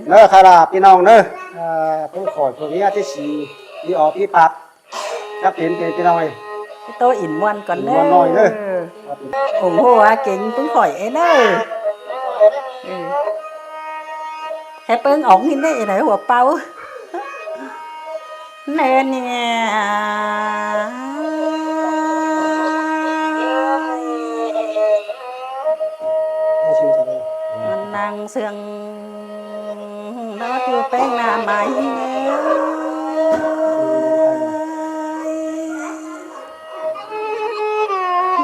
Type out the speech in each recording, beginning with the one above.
เนอะคาราพี่น้องเนอะผู้ขอผู้นี้ที่สี่ที่ออกที่ปัดจะเป็นพี่น้องไอ้โตอินวันก่อนเนอะวันน้อยเนอะโอ้โหเก่งปึ้งข่อยเอ้เนอะแค่เปิ้งอ๋องนี่ได้ไหนหัวเป้าเนเนี่ยมันนั่งเสื่องnó chưa bé là mãi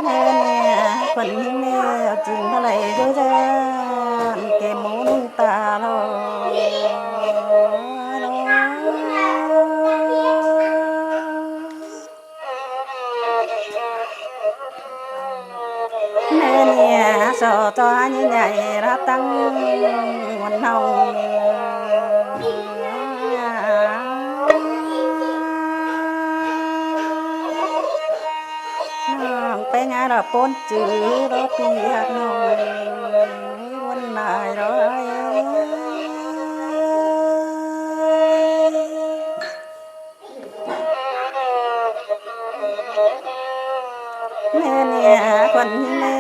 nè phần nè chừng nó lại đưa ra cái món ta rồi nè nè sợ cho như nhảy ra tăng quần hồngไปงานเราปนจื้อรถปีหักน้อยวันนายร้อยแม่เนี่ยคนแม่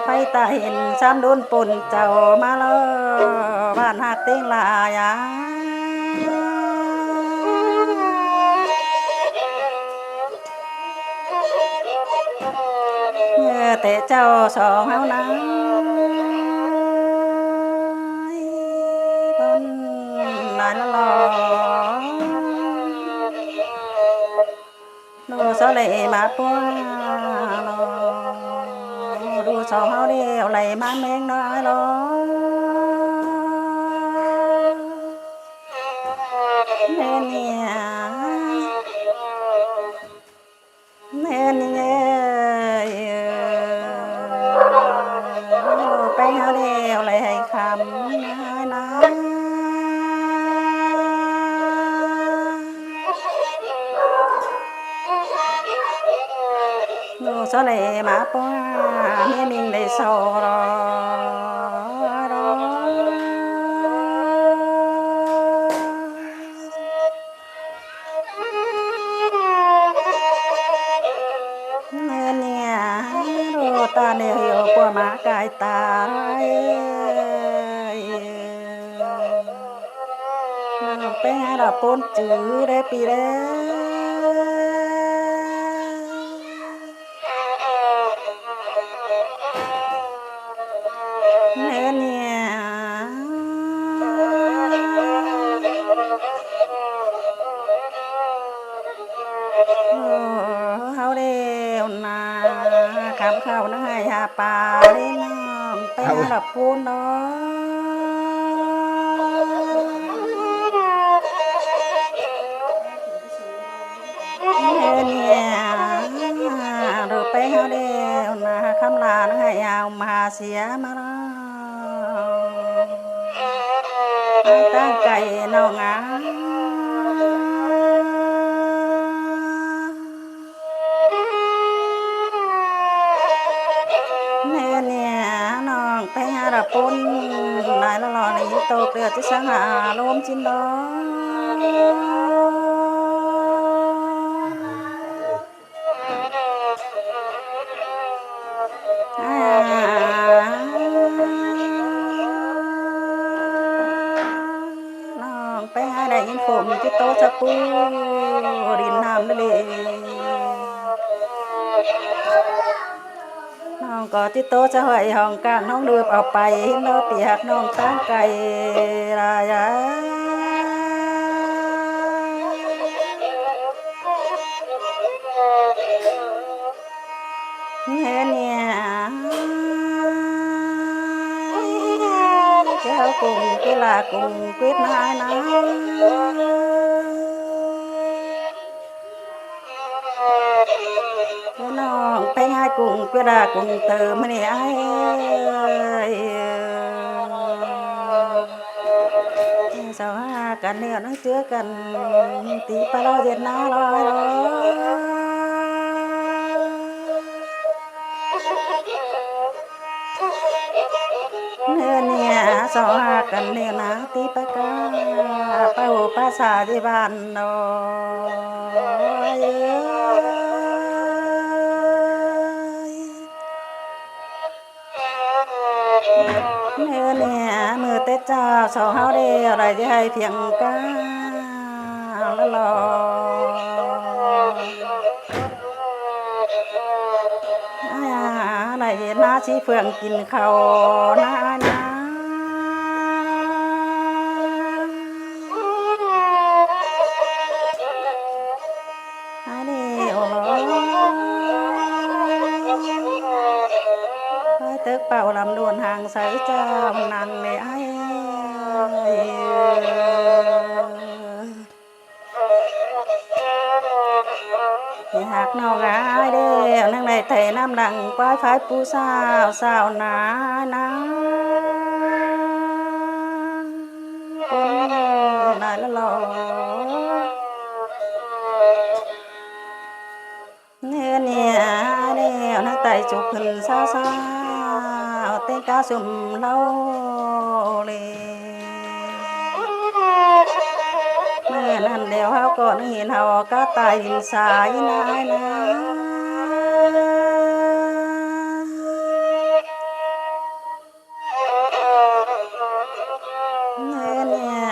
ไฟตาเห็นซ้ำโดนปนเจ้ามาแล้วบ้านหักเต้งลายาแต่เจ้าสองเฮานั้นบนนายละลอดูสเลมาปัวดูสองเฮาเดียวไหลมาแมงน้อยลอแม่เนี่ยแม่เนี่ยไปเฮาเดียวไหลให้คำนะดูสเลมาปัวเมียมิงได้โซรอตาเดียวปัวมากายตายไปหาดอกปนจื้อได้ปีแล้วเนี่ยเฮาเดียวนาคำเข้านั่งให้หาปลาได้น้ำไปหาดอกปูนเนาะเนี่ยดูไปเฮาเดียวนาคำลานั่งให้เอามาเสียมาแล้วตั้งใจน้องอ่ะเนี่ยน้องไปหาดอกปุ้นนายละลอในโตเกลือที่สังหาลมจินดอน้องไปหาได้ยินผมที่โตจะปูรินน้ำได้เลยน้องก็ที่โตจะหอยห้องกลางน้องเดือบเอาไปน้องเปียกน้องตั้งไก่รายาเนี่ยเจ้ากุ้งกีฬากุ้งquyếtนายนะน้องไปหากุ้งกีฬากุ้งเติมนี่ไอ้สาวหากันเนี่ยนั่งเจอกันตีปลาเราเย็นน้าลอยลอย เนื้อเนี่ยสอหากันเนี่ยนะตีปากกาเป้าภาษาที่บ้านนอยเนื้อเนี่ยมือเต้เจ้าสอเฮาได้อะไรที่ให้เพียงกาละลออะไรนาชีเฟืองกินเขานานาอันนี้โอ้โหไปตึกเป่าลำดวนห่างใสเจ้านางในไอ้หากนอกอายเด้อนั่งในไถน้ำดังก้อยไฟปูสาวสาวนานาคนนายละหล่อเนี่ยเนี่ยเด้อนั่งไต่จุกขึ้นสาวสาวเต้นกาสุ่มเล่าเลยเมื่อนั้นเดียวเฮาก็นึกเห็นเฮาก็ตายหินสายนายนะเนี่ย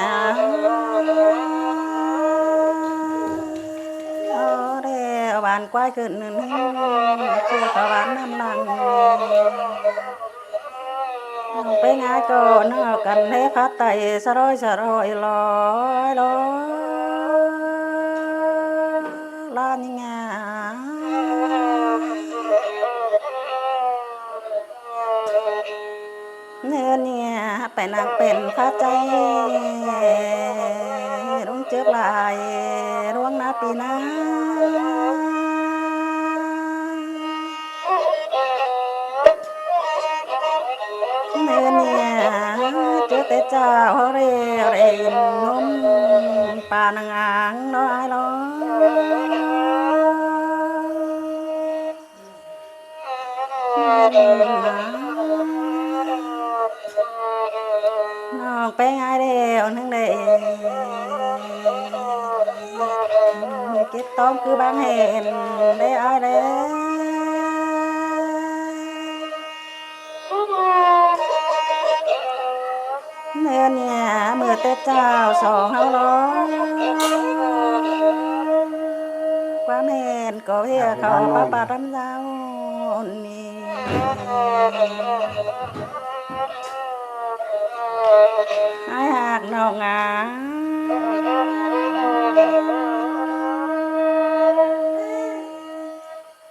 เอาเด้อหวานกว้ายขึ้นนึงคือขวานน้ำลังไปง่ายก็นอกกันให้พัดไตสะร้อยลอยลอยลานี่งาเนื้อเนี่ยไปนางเป็นข้าใจรุ้งเจือกลายร่วงนาปีนาเนื้อเนี่ยเจอแต่เจ้าเร่เร่นมป่านางอ่างน้อยลน้องไปง่ายเดียวทั้งเดเก็บต้อมคือบางเห็นได้อายเด้เนื้อเนี่ยมือเต้เจ้าสองเฮาล้อความเห็นก็เพียเขาป้าป่ารำเจ้านี่ไอ้หากนอกงา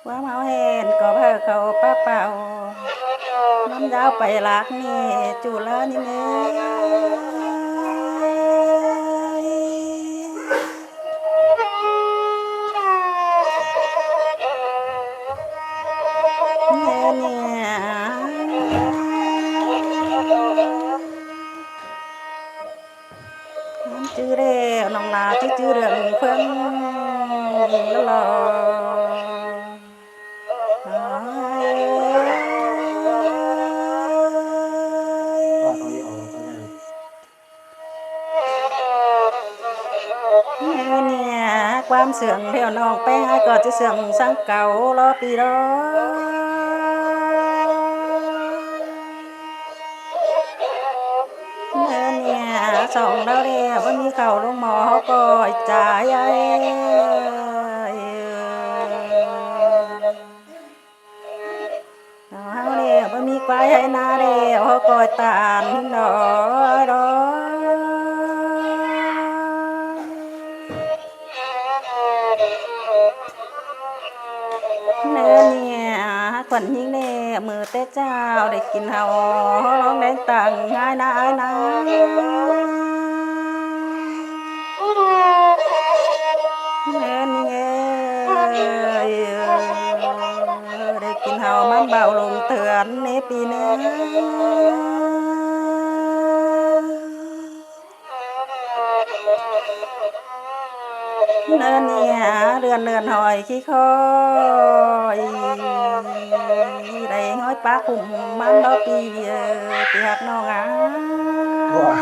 ความเฮาเห็นก็เพื่อเขาป้าเป่าน้ำยาวไปลักนี่จุลานี่เมชื่อเร่น้องลาชื่อเรื่องเพิ่งละลอเนี่ยความเสื่อมเที่ยวน้องไปให้ก็จะเสื่อมสังเก่ารอปีรอเนี่ยสองเราเดียววันนี้เขาลงหมอเขาก็จ่ายเขาเดียววันมีควายให้นาเดียวเขาก็ตานดอดอเนี่ยขวัญยิ่งเนี่ยมือเต้เจ้าได้กินเฮาร้องได้ตังง่ายนะนะได้กินเฮามันเบาลงเตือนในปีนี้เ เนินเนี่ยเรือนเรือนหอยขี้คอยได้ห้อยปลาขุ่มมันดอปีตีหักน้องอ่ะ ว้า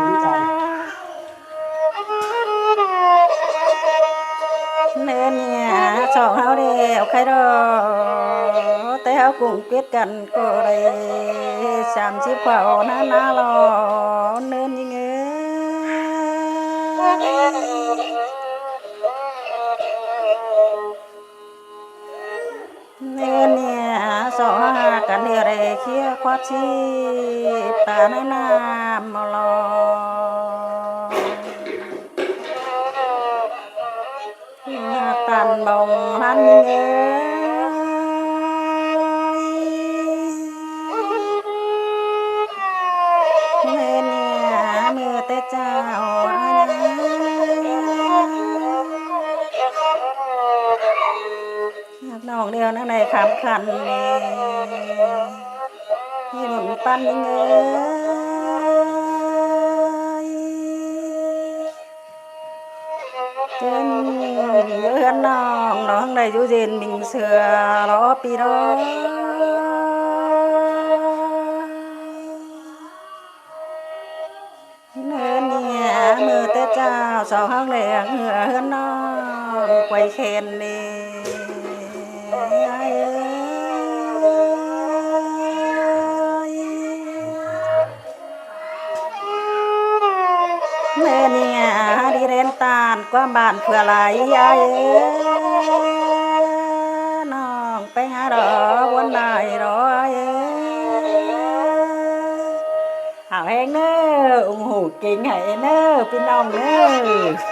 ดีใจ เนินเนี่ยสองเฮาเดียวใครรอแต่เฮากุ้งเกลียดกันก็ได้30กว่าหน้ารอเนินยิงเนินเนี่ยสองหากันเดียวได้เคี้ยวควาชีตาในน้ำมาลอตันบงทันเงเนินเนี่ยมือแต่เจ้าน้องเดียวนั่นในคำคันนี่ที่หนุนปันเงยเจนเยือนน้องได้อยู่เย็นมิงเสือรอปีรอเนินเนี่ยมือแต่เจ้าสองห้องเหลืองเหลือนน้องไกวเคนนี่เนินเนี่ยดีเรนตานความบ้านเพื่อไหลยายน้องไปหาดอกวันไหนรอหาแหงเนออุ้งหูกิ่งให้เนอพี่น้องเนอ